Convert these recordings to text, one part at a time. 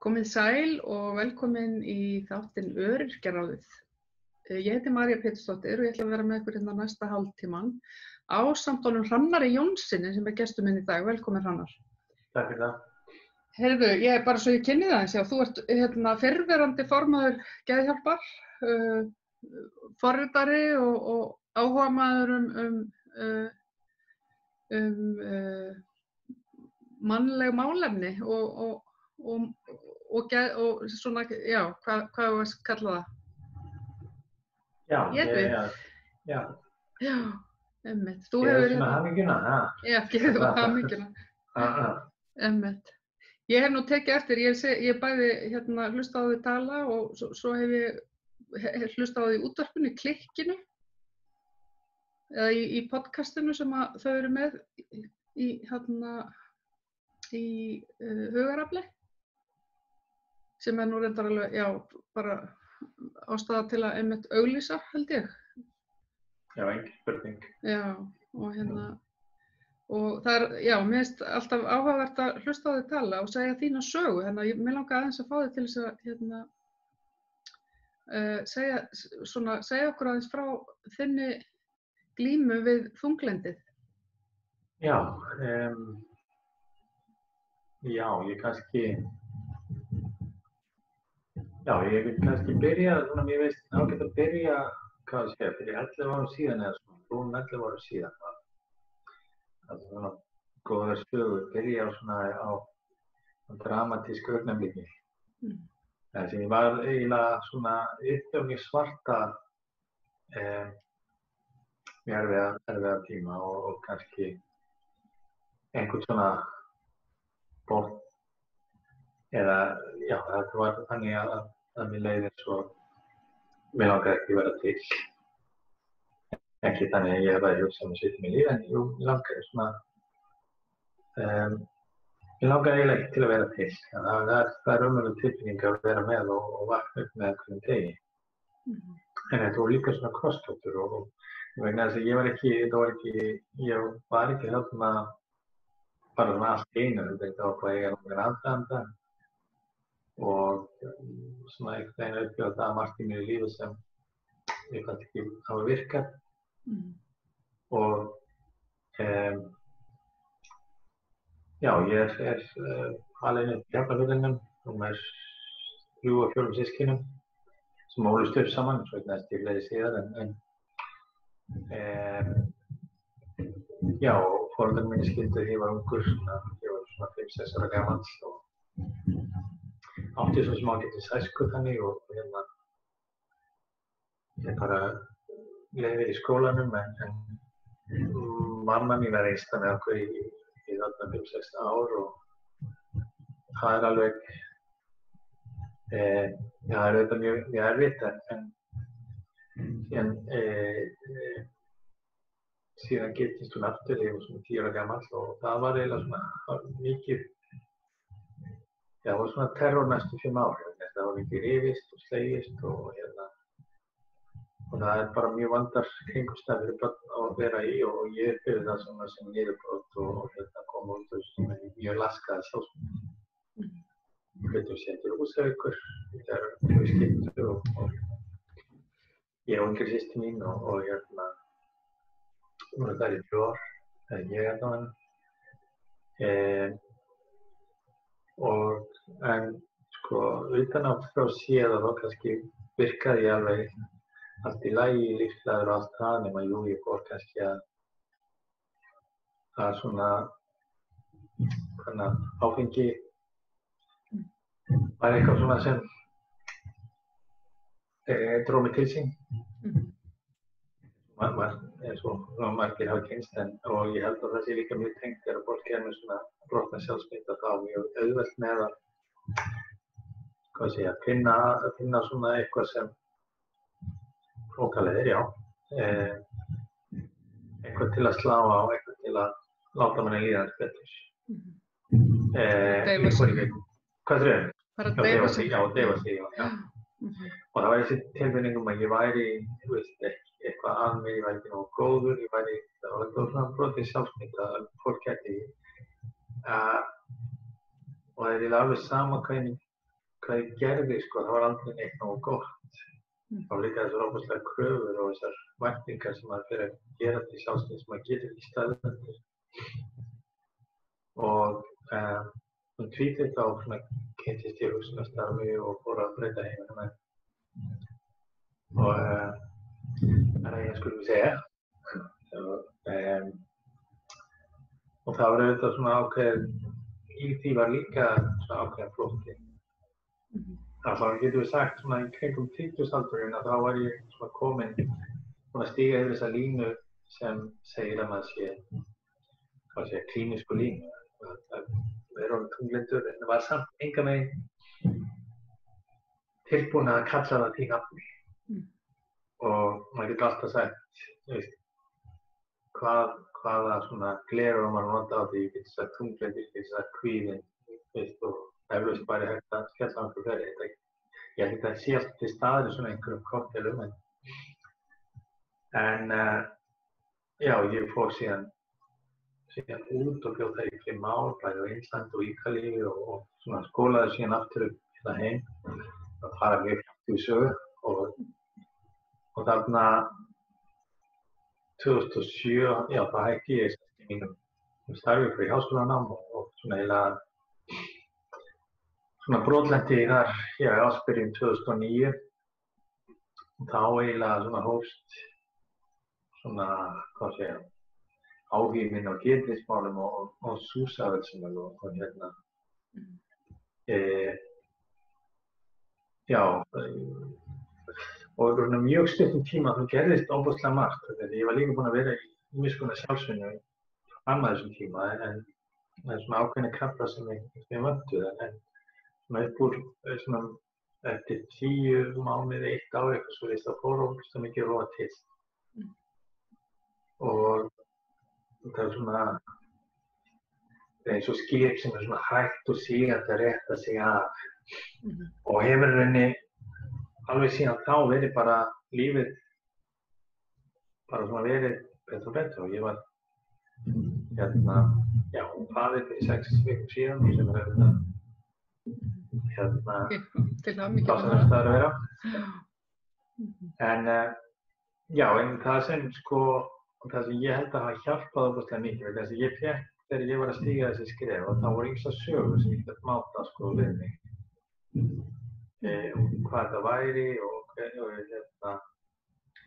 Komið sæl og velkomin í þáttinn Öryrkjaráðið. Ég heiti María Pétursdóttir og ég ætla að vera með ykkur hérna næsta hálftímann ásamt honum Hrannari Jónssyni sem gestur minn í dag. Velkomin Hrannar. Takk fyrir það. Heyrðu, ég bara svo ég kynni það eins, já, þú ert fyrrverandi formaður Geðhjálpar, forritari og áhugamaður mannleg málefni og svona, já, hvað var að kalla það? Já, Já, einmitt. Þú ég hefur svona hamingjuna, Já, gefðu hamingjuna. Einmitt. Ég hef nú tekið eftir, ég bæði hlusta á þig tala og svo hef ég hlusta á þig í útvarpinu, í Klikkinu, eða í podcastinu sem að þau eru með í Hugarafli, sem nú reyndar alveg, já, bara ástæða til að einmitt auglýsa, held ég. Já, engin spurning. Já, og það já, mér finnst alltaf áhugavert að hlusta á þig tala og segja þína sögu, þannig að mér langar aðeins að fá þig til þess að segja okkur aðeins frá þinni glímu við þunglyndið. Já, ég kannski byrja, svona mér veist ágætt að byrja, hvað ég segja, fyrir 11 árum síðan eða svona, rúmum 11 árum síðan. Það er svona góðar sögur, byrja á dramatísku augnablikki. Þessi ég var eiginlega svona upptöfni svarta erfiða tíma og kannski einhvern svona bort eða já, það var þannig að mér leið eins og mér langaði ekki að vera til. Ekki þannig að ég væri að hugsa um að sitja í lífi, en mér langaði svona mér langaði eiginlega ekki til að vera til. Það er raunveruleg tilfinning að vera með og vakna upp með hverjum degi. En þetta voru líka svona krossgátur og vegna þess að ég var ekki þarna bara svona allt í einu, þetta var bara að eiga nokkra aðdraganda og svona einhvern veginn upplifa það margt í mínu lífi sem ég fannst ekki hafa virkað. Og já, ég er alinn upp í Hafnarfirðinum og með 3 og 4 systkinum sem ólust upp saman, svo vegna þess að ég leiði síðar já, og foreldrar mínir skildu þegar ég var ungur, ég var svona 5-6 ára gamall og átti svo sem ágætis æsku þannig og ég bara lifði í skólanum en mamma mín var einstæð með okkur í þarna 5-6 ár og það er alveg það er auðvitað mjög erfitt en síðan giftist hún aftur þegar ég var svona 10 ára gamall og það var eiginlega svona mikið það var svona terror næstu 5 ár, það var mikið rifist og slegist og það er bara mjög vandar kringumstæður fyrir börn að vera í og ég upplifði það sem niðurbrot og kom út úr mjög laskaða sjálfsmynd. Flyttum síðan til Húsavíkur þegar við skiptum og ég og yngri systir mín og voru þar í 3 ár þegar ég allavega. En sko utan að frá séð þá kannski virkaði ég alveg allt í lagi, lífsglaður og allt það nema ég fór kannski að svona áfengi var eitthvað svona sem dró mig til sín. Eins og margir hafa kynnst og ég held að það sé líka mjög tengt þegar fólk er með svona brotna sjálfsmynd að þá mjög auðvelt með að finna svona eitthvað sem hrókaleiðir, já. Eitthvað til að slá á, eitthvað til að láta manni líða aðeins betur. Hvað er það? Bara að deyfa sig. Já, deyfa sig, já. Og það var þessi tilfinning að ég væri, eitthvað að mig, ég væri ekki nógu góður, það var svona brotið sjálfsmynd að fólk gæti og það er alveg sama hvernig hvað ég gerði, sko, það var aldrei neitt nógu gott. Það var líka þessar ofboðslega kröfur og þessar væntingar sem maður fyrir að gera til sjálfsins sem maður getur ekki staðið undir. Og tvítið þá kynntist ég hugsunarstarfi og fór að breyta heiminum. Og það ég skulle segja. Og það var auðvitað svona ákveðin, í því var líka svona ákveðin flótti. Alltaf getum við sagt svona í kringum 30-aldurinn að þá var ég svona kominn að stíga yfir þessa línu sem segir að maður sé klínísku línu. Það er orðinn tunglyndur en það var samt engan veginn tilbúin að kalla það til nafni. Og maður getur alltaf sagt, hvaða svona gleraugu maður nota á því, ég get sagt tunglyndur, ég get sagt kvíðinn, og eflaust bara hægt að skella á einhverju fleiri. Ég held að það sé alltaf til staðar í svona einhverjum kokteilum. En já, ég fór síðan út og bjó það í 5 ár, bæði á Íslandi og Ítalíu og svona skólaði síðan aftur upp hérna heim. Það fara mjög hjátt í sögu og þarna 2007, já, það hætti ég í mínum starfi fyrir háskólanám og svona eiginlega svona brotlenti í þar í ársbyrjun 2009 og þá eiginlega svona hófst svona, hvað segja, áhugi minn á geðheilbrigðismálum og súsaveldsumölu og hérna já og mjög stuttum tíma þá gerðist ofboðslega margt þegar ég var líka búinn að vera í ýmiss konar sjálfsvinnu fram að þessum tíma en það er svona ákveðnir kraftar sem ég vönduð en svona upp úr svona eftir 10 mánuði, 1 ár eitthvað svo þá fór ofboðslega mikið róa til og það er svona eins og skip sem er svona hægt og sígandi að rétta sig af og hefur henni alveg síðan þá verið bara lífið bara svona verið betur og betur og ég var hérna, já, faðir fyrir 6 vikum síðan sem er hérna dásamlegast að vera en já, en það sem sko það sem ég held að hafa hjálpað ofboðslega mikið vegna þess að ég fékk þegar ég var að stíga þessi skref og þá voru ýmsar sögur sem ég gæti máta sko við mig hvað það væri og hérna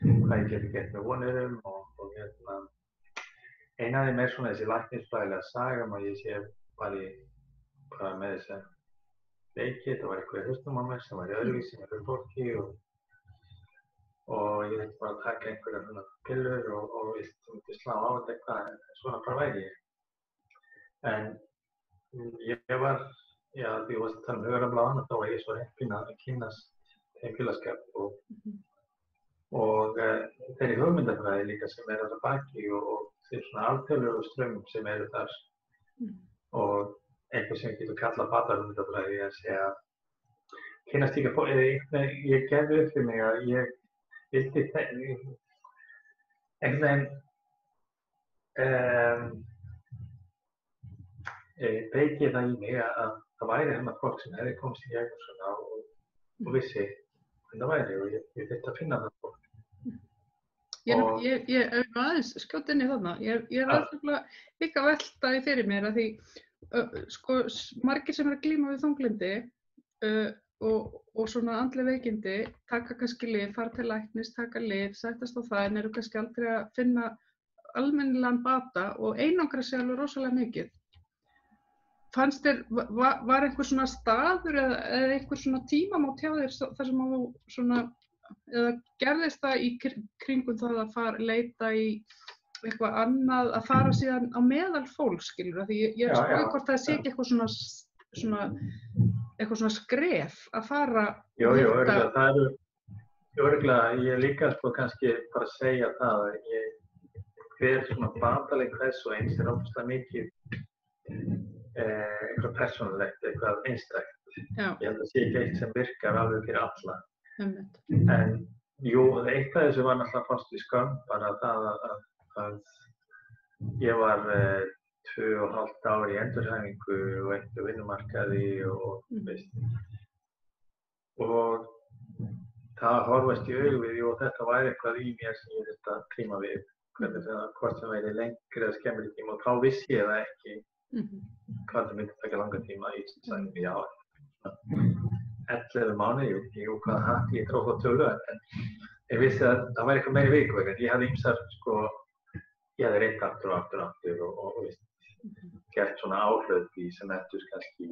hvað ég geti gert með vonurum og hérna eina af þeim er svona þessi læknisfræðilega saga að ég sé bara með þessa leiki, það var eitthvað í hausnum á mér sem var í öðruvísi með öðru fólki og ég þurfti bara að taka einhverjar svona pillur og vilti slá á þetta eitthvað en svona bara væri ég. En ég var, já því ég varst að tala hugarafláðan og þá var ég svo heppinn að kynnast þeim félagsskap og þeirri hugmyndafræði líka sem er þarna baki og þeir svona alþjóðlegu straumum sem eru þar og eitthvað sem getur kallað batahugmyndafræði að segja kynnast líka ég gerði upp fyrir mig að ég vildi einhvern veginn beikið það í mig að það væri hennar fólk sem hefði komist í gegnum svona og vissi hvernig það væri og ég þurfti að finna það fólk. Ég er aðeins skjótt inn í þarna. Ég er aðeins líka að velta því fyrir mér að því sko margir sem eru að glíma við þunglyndi og svona andleg veikindi taka kannski lyf, fara til læknis, taka lyf, sættast á það en eru kannski aldrei að finna almennilegan bata og einangra sig alveg rosalega mikið. Fannst þér, var einhver svona staður eða einhver svona tímamót hjá þér þar sem þú svona, eða gerðist það í kringum það að leita í eitthvað annað, að fara síðan á meðal fólks, skilur það? Því ég er skoðið hvort það sé ekki eitthvað svona skref að fara Jú, örugglega, það eru örugglega, ég líka sko kannski bara að segja það að hver svona bataleg hvers og eins er ofsalega mikið eitthvað persónulegt, eitthvað einstakt. Ég held að sé ekki eitt sem virkar alveg fyrir alla. En jú, eitt af þessu var náttúrulega fast í skömm, bara það að ég var 2,5 ár í endurhæfingu og einhverju vinnumarkaði og veist. og það horfast í augu við og þetta væri eitthvað í mér sem ég þurfti að klíma við, hvernig það hvort sem væri lengri eða skemmri tíma og þá vissi ég það ekki hvað það myndi taka langa tíma í sæmi, já, 11 mánuði, jú, hvað hatt ég tróð á tölu, en ég vissi að það væri eitthvað meiri viku, ég hafði ýmsar, sko, ég hafði reynt aftur og gert svona áhlaup í sem endurst kannski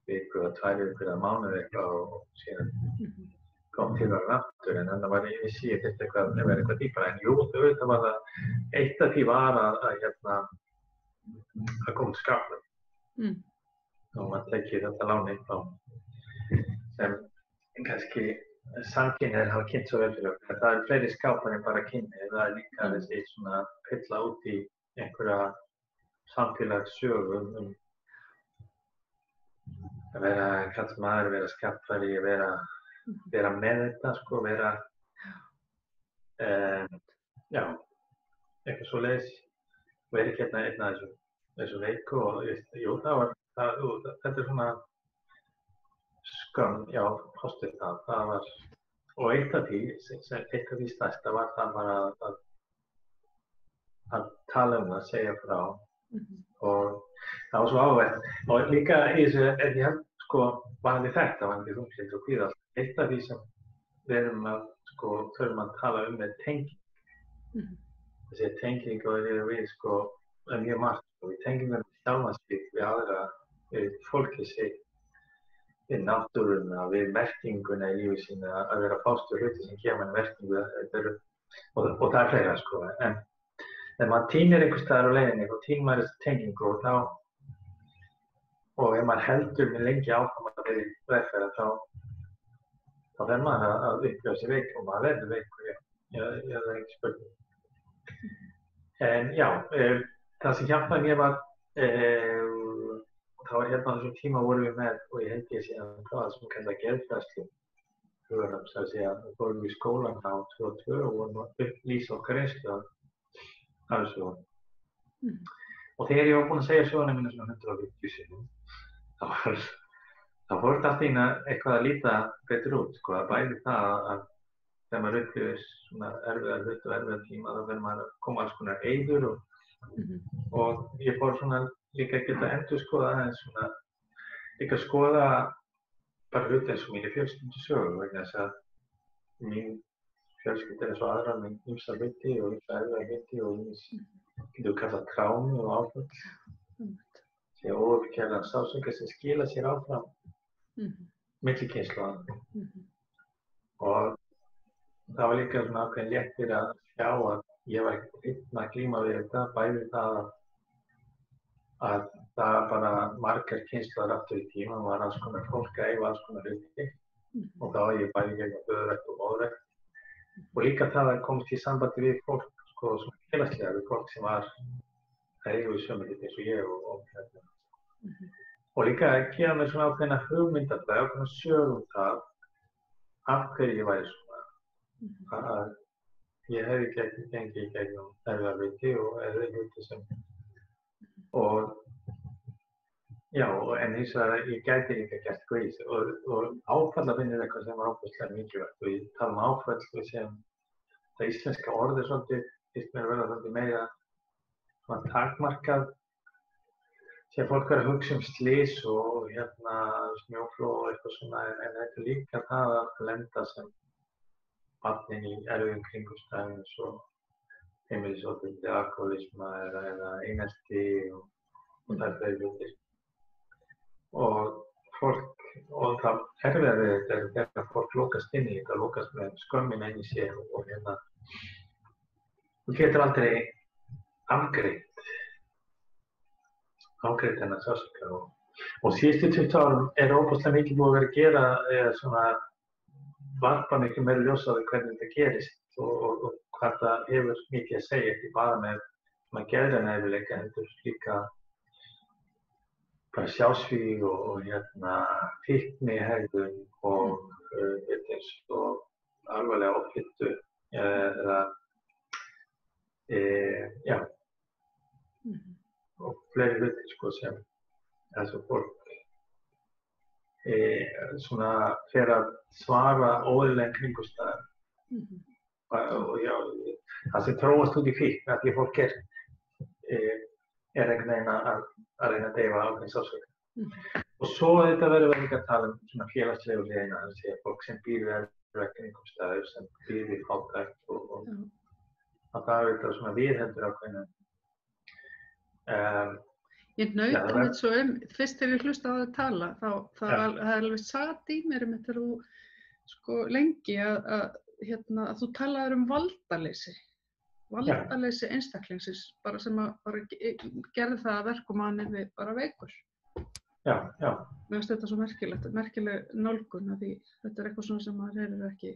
viku eða 2 vikur eða mánuði eitthvað og síðan kom til að aftur, en þannig var ég vissi ég þetta eitthvað, það verið eitthvað dýpara, en jú, auðvitað var það, eitt af því var að koma til skapnum og maður tekið þetta láni þá sem kannski samkynhneigðir hafa kynnt svo vel fyrir okkur. Það eru fleiri skápar en bara kynhneigðir, það er líka þessi svona fylla út í einhverja samfélagssögu að vera karlmaður, vera skapari, vera með þetta, sko, vera já, eitthvað svoleiðis, vera ekki einn af þessu veiku og jú, þetta er svona skömm, já, kostið það var, og eitt af því stærsta var það bara að tala það, segja frá og það var svo áhugavert og líka í þessu, ég held, sko, varðandi þetta, varðandi þunglyndi og kvíða, eitt af því sem við erum að, sko, þurfum að tala er tenging. Þessi tenging og við, sko, er mjög margt, og við tengjum sjálfan sig við aðra, við fólkið sig, við náttúruna, við merkinguna í lífi sínu, að vera að fást við hluti sem gefa manni merkingu, og það er fleira, sko, en maður týnir einhvers staðar á leiðinni og týnir maður þessi tengingu og ef maður heldur með lengi áfram að vera í vegferð þá verður maður að upplifa sig veik og maður verður veikur, það er ekki spurning. En já, það sem hjálpaði mér var það var hérna á þessum tíma vorum við með og ég held ég síðan það sem kallar geðfræðslu hugarheims, það sé að við fórum í skólann á 2002 og vorum að upplýsa okkar reynslu af þessu og þegar ég var búinn að segja söguna mína svona 150 sinnum þá fór þetta allt í einu eitthvað að líta betur út, sko, að bæði það að þegar maður upplifir svona erfiða hluti og erfiða tíma þá verður maður að koma alls konar eyður og ég fór svona líka að geta endurskoða aðeins svona líka að skoða bara hluti eins og mínu fjölskyldusögu vegna þess að mín fjölskylda er svo aðra með ýmsa hluti og ýmsa erfiða hluti og getur kallað trámi og áföll sem óuppgerðan sársauka sem skila sér áfram milli kynslóða og það var líka svona ákveðin léttir að sjá að ég var ekki einn að glíma við þetta, bæði það að það bara margar kynslóðar aftur í tíma og var alls konar fólk að eiga alls konar hluti og þá var ég bæði gegnum föðurækt og móðurækt og líka það að komast í sambandi við fólk, sko, svona félagslega við fólk sem var að eiga við sömu hluti eins og ég og líka að gefa mér svona ákveðina hugmyndafræði, ákveðina sögum það af hverju ég væri svona að ég hefði gengið í gegnum erfiða hluti og erfiða hluti sem og já, en hins vegar ég gæti líka gert gríð og áfallavinna er eitthvað sem var óbúslega mikilvægt og ég tala áfall sem það íslenska orð svolítið, finnst mér að vera svolítið meira svona takmarkað sem fólk er að hugsa slys og snjóflóð og eitthvað svona en þetta er líka það að lenda sem barnin í erfiðum kringumstæðum eins og heimilisofbeldi, alkohólisma eða einelti og það er fleiri hlutir. Og fólk, og það erfiða við þetta er þegar fólk lokast inn í þetta, lokast með skömmina inn í sér og þú getur aldrei afgreitt þennan sársauka og síðustu 20 árum er óbúslega mikið búið að vera að gera eða svona varpa mikið meira ljós á því hvernig þetta gerist og hvað það hefur mikið að segja ekki bara með svona geðræna heldur líka bara sjálfsvíg og fíknihegðun og eins og alvarlega offitu eða já og fleiri hlutir, sko, sem þessu fólk svona fer að svara óeðlilegum kringumstæðum. Og já, það sem þróast út í fíkn, að því fólk er einhvern veginn að reyna að deyfa ákveðin sársauka. Og svo þetta verður við líka að tala svona félagslegu hliðina, þannig að fólk sem býr við erfiðar kringumstæður, sem býr við fátækt og að það er svona viðheldur ákveðinu. Ég naut svo fyrst þegar ég hlusta á það tala, það er alveg satt í mér þegar þú sko lengi að þú talaður valdaleysi einstaklingsins, bara sem að bara gerði það að verkum að hann yrði bara veikur. Já. Mér finnst þetta svo merkileg nálgun, því þetta er eitthvað svona sem maður heyrir ekki.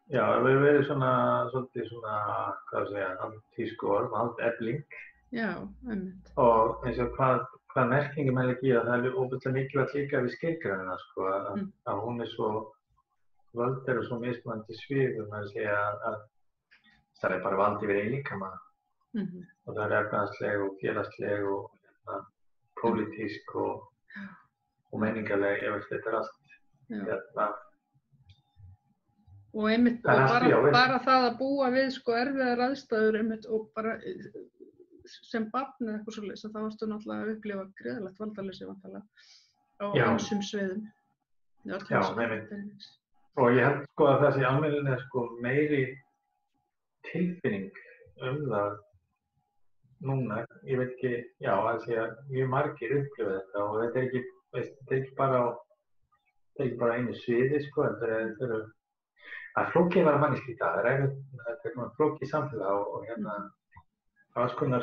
Já, það hefur verið svolítið svona, hvað segja, tískuorð, valdefling. Já, einmitt. Og eins og hvað merkingum hefði ekki það er óbúinlega mikilvægt líka við skilgreinina, sko, að hún svo völd eru svo mismunandi sviðum, að segja að það er bara vald yfir einn líkama. Og það er efnahagsleg og félagsleg og pólitísk og menningarleg, ég veist, þetta er allt. Og einmitt, bara það að búa við sko erfiðar aðstæður einmitt og bara sem barn eða eitthvað svoleiðis, þá varstu náttúrulega að upplifa gríðarlegt valdaleysi vantarlega á ýmsum sviðum. Já, einmitt. Og ég held sko að þessi almennilega sko meiri tilfinning það núna, ég veit ekki, já, að mjög margir upplifa þetta og þetta er ekki bara einu sviði, sko, þetta er flókið að vera manneskja í dag, þetta er flókið samfélag og alls konar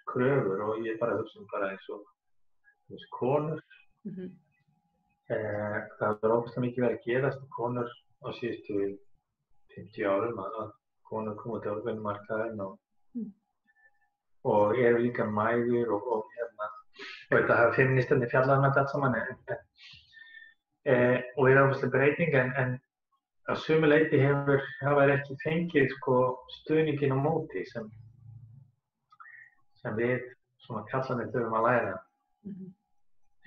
kröfur og ég bara hugsa bara eins og konur. Það er ógeðslega mikið verið að gerast konur á síðustu 50 árum að konur koma út á vinnumarkaðinn og eru líka mæður og þetta hafa feministarnir fjallað þetta allt saman og er ógeðslega breyting en að sumu leyti hafa ekki fengið sko stuðninginn á móti sem við svona kallarnir þurfum að læra.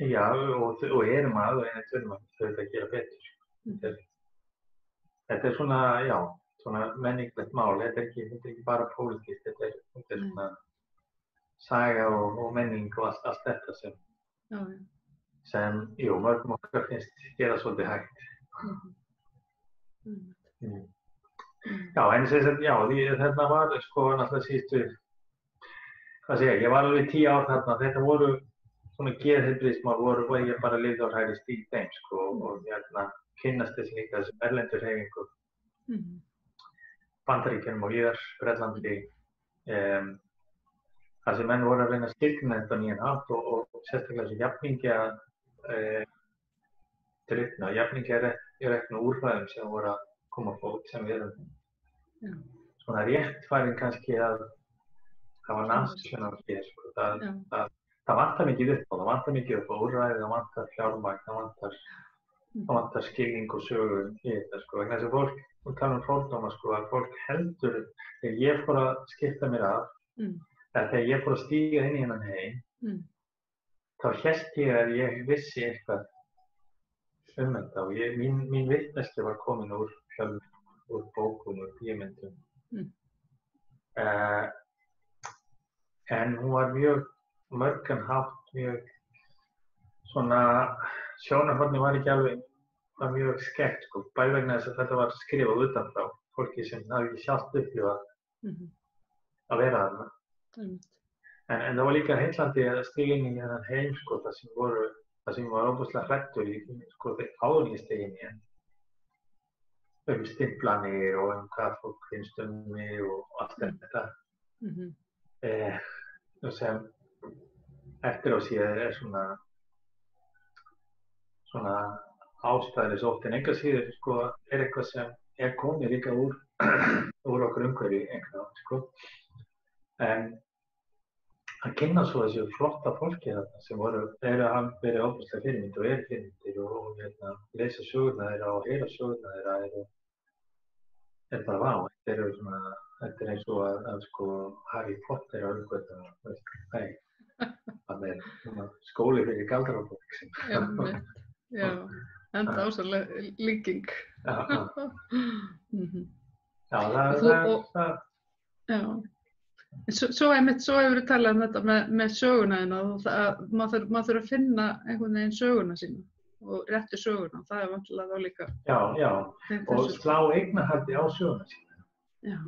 Já, og erum að þurfum að gera betur. Þetta er svona, já, svona menninglegt mál, þetta er ekki bara pólitískt, þetta er svona saga og menning og allt þetta sem, jú, mörgum okkar finnst gera svolítið hægt. Já, en þess að, já, þetta var sko náttúrulega síðustu, hvað segja, ég var alveg 10 ár þarna, þetta voru svona geðheilbrigðismál voru ég bara lifði á hræri stíl þeim, sko, og kynnast þessi líka þessum erlendur hreyfingum, Bandaríkjunum og víðar, Bretlandi, þar sem menn voru að reyna að skilgreina þetta á nýjan hátt og sérstaklega þessi jafningjarekna úrræðum sem voru að koma fólk sem við erum svona réttfæring kannski að það var nansisjónar að gera, sko, það vantar mikið upp á úrræði, það vantar fjármagn, það vantar skilning og sögu í þetta, sko, vegna þess að fólk, og tala fordóma, sko, að fólk heldur, þegar ég fór að skipta mér af, eða þegar ég fór að stíga inn í þennan heim, þá hélt ég að ég vissi eitthvað þetta og mín vitneskja var komin úr bókum, úr bíómyndum. En hún var mjög mörgan hátt, mjög svona, sjónarhornið var ekki alveg, var mjög skekkt, sko, bæði vegna þess að þetta var skrifað utanfrá, fólki sem hafði ekki sjálft upplifað að vera þarna. En það var líka heillandi að stíga inn í þennan heim, sko, það sem var óbúslega hræddur í, sko, áður en ég steig inn í stimplanir og hvað fólk finnst mig og allt þetta. Sem eftir á síðan er svona ástæðis oft en enga síður, sko, er eitthvað sem er komið líka úr okkur umhverfi einhvern veginn, sko. En að kynna svo þessu flotta fólki þarna sem eru að verið óbúslega fyrirmyndir og eru fyrirmyndir og lesa sögurnar þeirra og heyra sögurnar þeirra er bara vá. Þetta er eins og að sko Harry Potter á umhverfinu, veist, nei, það er skóli fyrir galdrafólk sem. Já, enda ásalega líking. Já, Já. Svo hefur við talað þetta með söguna þína og maður þurfa að finna einhvern veginn söguna sína og réttu söguna, það vantilega þá líka. Já, og slá eignarhaldi á söguna sína. Já.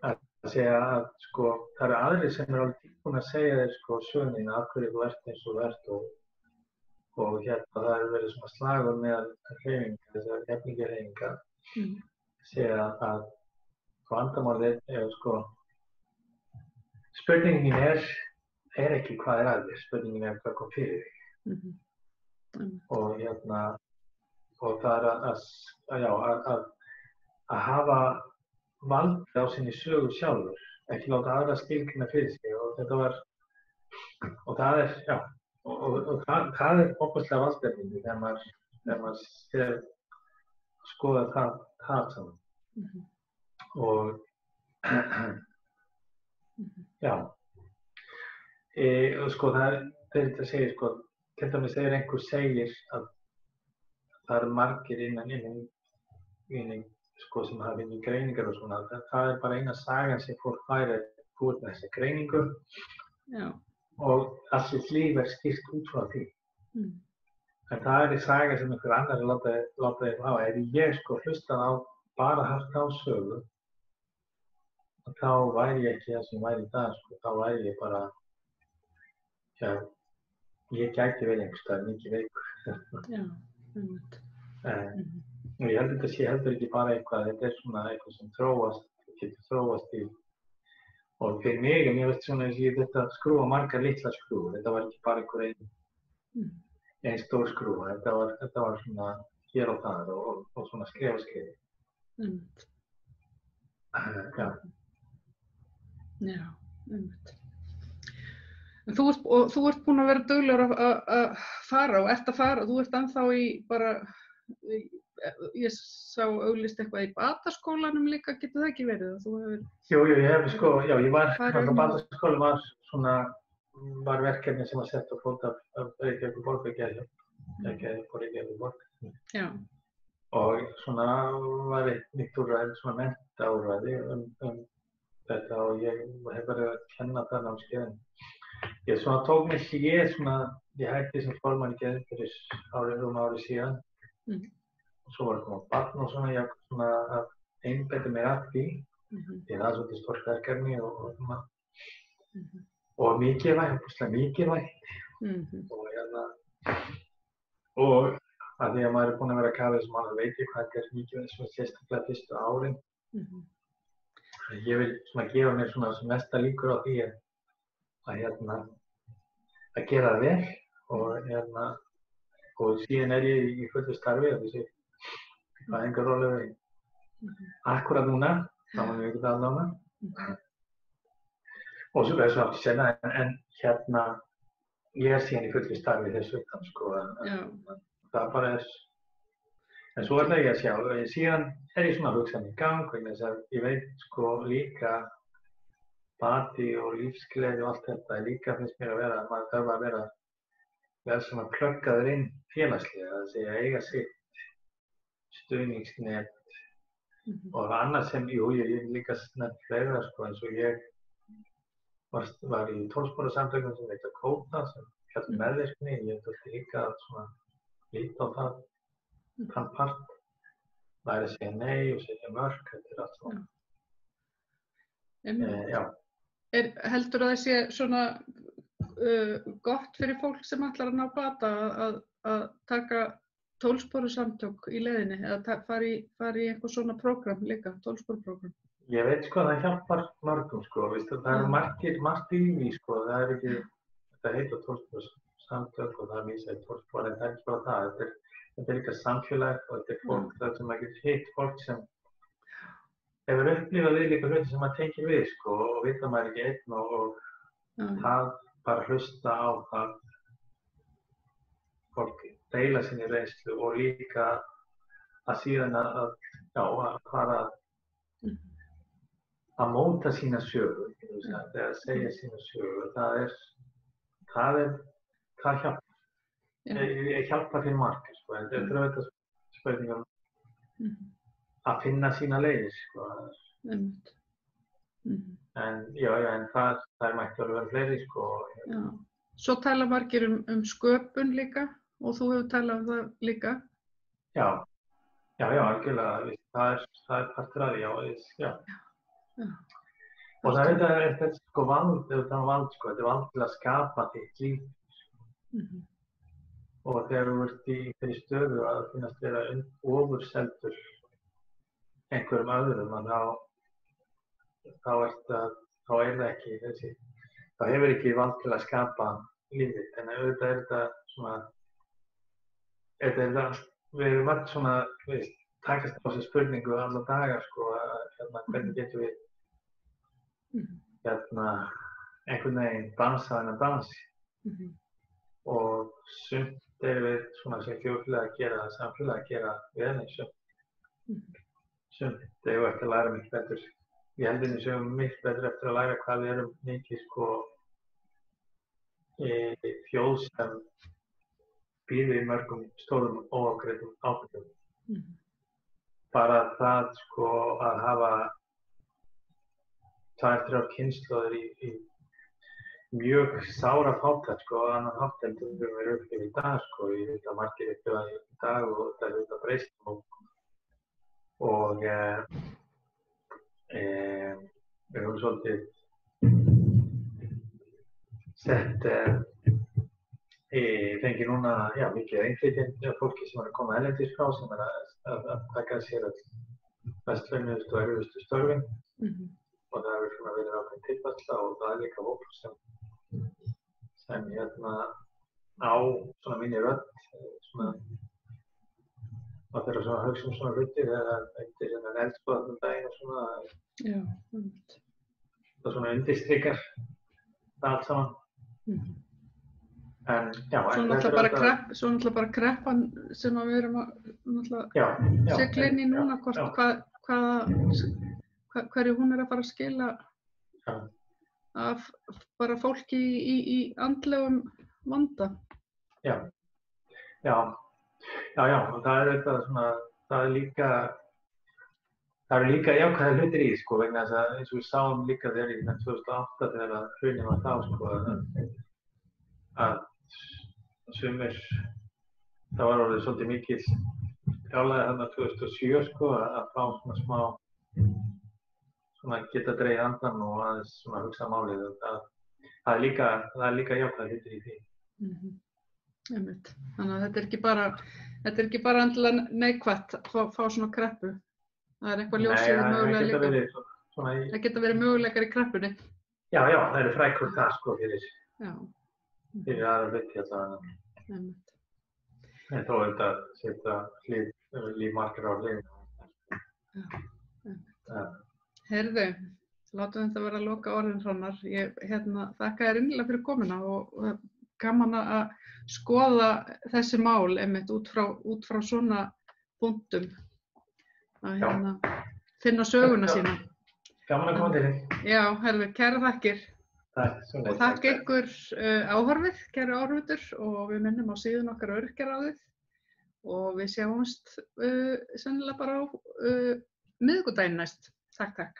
Að segja að það eru aðrir sem alveg tilbúin að segja þér söguna af hverju þú ert eins og þú ert og það hefur verið svona slagur með hreyfingar, þessar hefningarhreyfingar. Segja að vandamálið spurningin er ekki hvað er að þér, spurningin hvað kom fyrir þig. Og það er að hafa vald á sinni sögu sjálfur, ekki láta aðra skilgreina fyrir sig og það er ofboðslega valdefni þegar maður skoðar það saman. Og það er þetta að segja, til dæmis þegar einhver segir að það eru margir innan sem hafa inn í greiningar og svona, það er bara eina sagan sem fólk fær út með þessa greiningu og allt sitt líf skipt út frá því. En það er saga sem einhver annar láta þeim á. Ef ég hlustað á bara haft á sögu, þá væri ég ekki það sem væri í dag, þá væri ég bara, ég gæti verið einhvers staðar mikið veikur. Já, einmitt. Og ég held að þetta sé heldur ekki bara eitthvað, þetta er svona eitthvað sem getur þróast í. Og fyrir mig, mér veist svona eins og ég þetta skrúfa margar litlar skrúfur, þetta var ekki bara ein stór skrúfa, þetta var svona hér og þar og svona skrefa. Já, einmitt. En þú ert búin að vera duglegur að fara og ert að fara, þú ert ennþá í bara, ég sá auglýst eitthvað í Bataskólanum líka, getur það ekki verið að þú hefur... Jú, ég var, Bataskóli var verkefni sem var sett á fót af Reykjavíkur borg. Já. Og svona var nýtt úrræði, svona menntaúrræði þetta og ég hef verið að kenna það námskeiðin. Ég svona tók mig ég hætti sem formann í geðdeild fyrir ári síðan. Og svo var að koma barn og svona, ég svona að einbeita mér að því. Því það er svolítið stórt verkefni og mikilvægt. Og að því að maður er búinn að vera að kafa þessum maður veit ég hvað þetta er mikilvægt, svona sérstaklega fyrstu árin. Ég vil svona gefa mér svona sem mesta líkur á því að gera það vel og síðan er ég í fullu starfi og þessi fæðingarorlofi akkúrat núna, þá mun ég ekki tala um það. Og svo er það senna, en ég er síðan í fullu starfi þessu utan, það bara er. En svo ætla ég að sjá, síðan er ég svona að hugsa mig í gang, vegna þess að ég veit líka bati og lífsgleði og allt þetta, líka finnst mér að vera, maður þarf að vera svona pluggaður inn félagslega, það segja eiga sitt stuðningsnet og annað sem, ég líka nefnt fleira, eins og ég var í 12 samtökum sem heitir Kóta, sem meðvirkni, ég þurfti líka að svona líta á þann part, læra að segja nei og segja mörk, þetta er allt svona. Heldur að það sé svona gott fyrir fólk sem ætlar að ná bata að taka 12-sporusamtök í leiðinni eða fara í eitthvað svona prógram líka, 12-sporuprógram? Ég veit það hjálpar mörgum það eru margt í því það er ekki, þetta heitir 12-sporusamtök og það vísa í 12-spor en það er ekki bara það, þetta er líka samfélag og þetta er fólk þar sem maður getur hitt fólk sem hefur upplifað viðlíka hluti sem maður tekið við og veit að maður er ekki einn og það bara hlusta á það fólk deila sinni reynslu og líka að síðan að fara að móta sína sögu, að segja sína sögu, það hjálpar. hjálpa fyrir markið, sko. Þetta er auðvitað spurning að finna sína leiðir, sko. En það mætti alveg vera fleiri, sko. Já. Svo tala margir sköpun líka og þú hefur talað það líka. Já, algjörlega. Það er partur af því, já. Og það er þetta sko vald, þetta er vald til að skapa þitt líf. Og þegar þú ert í þeirri stöðu að finnast vera ofurseldur einhverjum öðrum, þá er það ekki þessi, þá hefur ekki vald til að skapa lífið. En auðvitað er þetta svona, við erum alltaf svona, takast á þessi spurningu alla daga, sko, hvernig getum við einhvern veginn dansa þennan dans. Og sumt við svona sem þjóðfélag að gera, samfélag að gera vel, en sumt við ekki að læra mikið betur. Ég held að við séum mikið betur eftir að læra hvað við erum mikið, sko, þjóð sem býður í mörgum stórum óafgreiddum ábyrgðum. Bara það, sko, að hafa 2-3 kynslóðir í mjög sára fátækt, sko, annan hátt en við erum upplifað í dag, sko. Ég veit að margir upplifað í dag og það er að breyst og við höfum svolítið sett fengið núna, mikið innflytjandi fólki sem er að koma erlendis frá, sem er að taka sér best launuðustu og erfiðustu störfin. Og það hefur svona verið ákveðin tilfærsla og það er líka hópur sem á svona minni rödd, svona að þeirra svona hugsa svona hluti þegar eftir þennan eldskoðan daginn og svona. Já, það svona undirstrikar það allt saman. En já, svo náttúrulega bara kreppan sem við erum að sigla inn í núna, hverju hún er að fara að skila af bara fólki í andlegum vanda. Já, og það er þetta svona, það eru líka jákvæðir hlutir í, sko, vegna þess að eins og við sáum líka þegar í 2008 þegar hrunið var þá, sko, að sumir, það var orðið svolítið mikið brjálæði þarna 2007, sko, að fá svona smá svona geta dregið andann og aðeins svona hugsa málið. Það er líka jákvæðir hlutir í því. Einmitt. Þannig að þetta er ekki bara endilega neikvætt að fá svona kreppu. Það er eitthvað ljósið mögulega líka. Það geta verið möguleikar í kreppunni. Já, það eru frækur það, sko, fyrir aðra hluti allavega. Einmitt. En þó er þetta setja líf margir á hliðina. Heyrðu, látum þetta vera að loka orðin Hrannar. Ég þakka þér innilega fyrir komuna og gaman að skoða þessi mál einmitt út frá svona punktum. Að finna söguna sína. Gaman að koma til þig. Já, heyrðu, kærar þakkir. Og þakka ykkur áhorfið, kæru áhorfendur, og við minnum á síðun okkar Öryrkjaráðið og við sjáumst sennilega bara á miðvikudaginn næst. Takk.